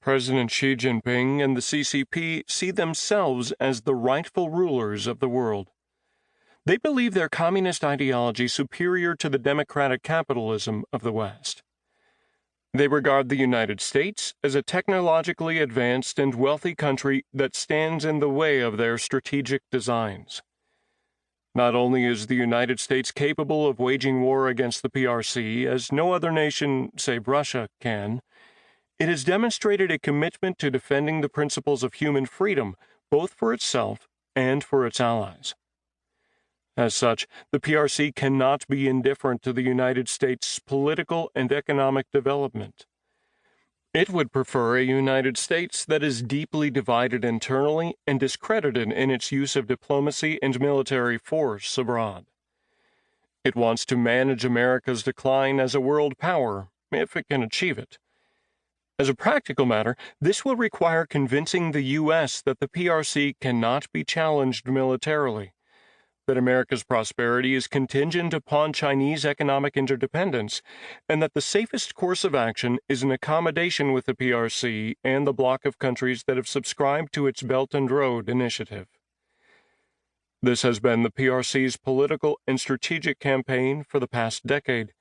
President Xi Jinping and the CCP see themselves as the rightful rulers of the world. They believe their communist ideology superior to the democratic capitalism of the West. They regard the United States as a technologically advanced and wealthy country that stands in the way of their strategic designs. Not only is the United States capable of waging war against the PRC, as no other nation, save Russia, can, it has demonstrated a commitment to defending the principles of human freedom, both for itself and for its allies. As such, the PRC cannot be indifferent to the United States' political and economic development. It would prefer a United States that is deeply divided internally and discredited in its use of diplomacy and military force abroad. It wants to manage America's decline as a world power, if it can achieve it. As a practical matter, this will require convincing the U.S. that the PRC cannot be challenged militarily, that America's prosperity is contingent upon Chinese economic interdependence, and that the safest course of action is an accommodation with the PRC and the bloc of countries that have subscribed to its Belt and Road Initiative. This has been the PRC's political and strategic campaign for the past decade.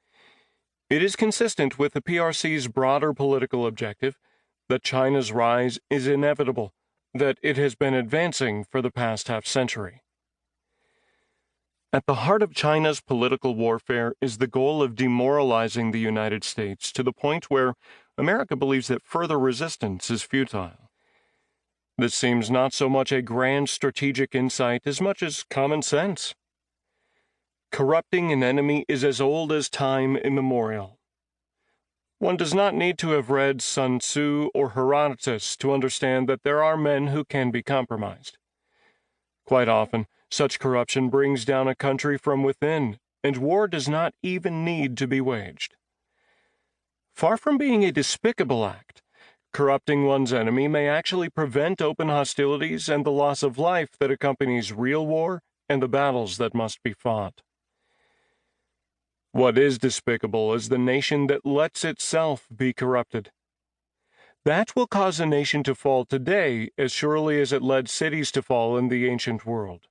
It is consistent with the PRC's broader political objective that China's rise is inevitable, that it has been advancing for the past half-century. At the heart of China's political warfare is the goal of demoralizing the United States to the point where America believes that further resistance is futile. This seems not so much a grand strategic insight as much as common sense. Corrupting an enemy is as old as time immemorial. One does not need to have read Sun Tzu or Herodotus to understand that there are men who can be compromised. Quite often, such corruption brings down a country from within, and war does not even need to be waged. Far from being a despicable act, corrupting one's enemy may actually prevent open hostilities and the loss of life that accompanies real war and the battles that must be fought. What is despicable is the nation that lets itself be corrupted. That will cause a nation to fall today as surely as it led cities to fall in the ancient world.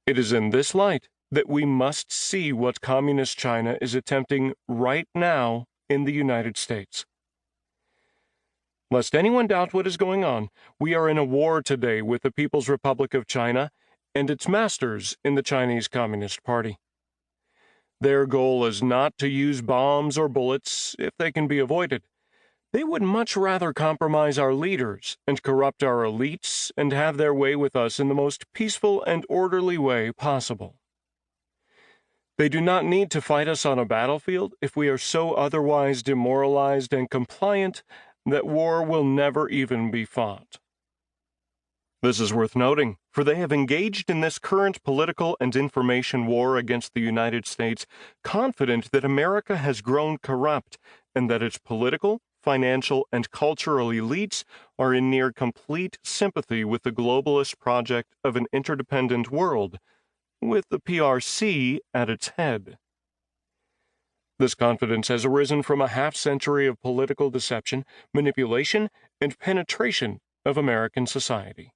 It is in this light that we must see what Communist China is attempting right now in the United States. Lest anyone doubt what is going on, we are in a war today with the People's Republic of China and its masters in the Chinese Communist Party. Their goal is not to use bombs or bullets if they can be avoided. They would much rather compromise our leaders and corrupt our elites and have their way with us in the most peaceful and orderly way possible. They do not need to fight us on a battlefield if we are so otherwise demoralized and compliant that war will never even be fought. This is worth noting, for they have engaged in this current political and information war against the United States, confident that America has grown corrupt and that its political, financial, and cultural elites are in near complete sympathy with the globalist project of an interdependent world, with the PRC at its head. This confidence has arisen from a half-century of political deception, manipulation, and penetration of American society.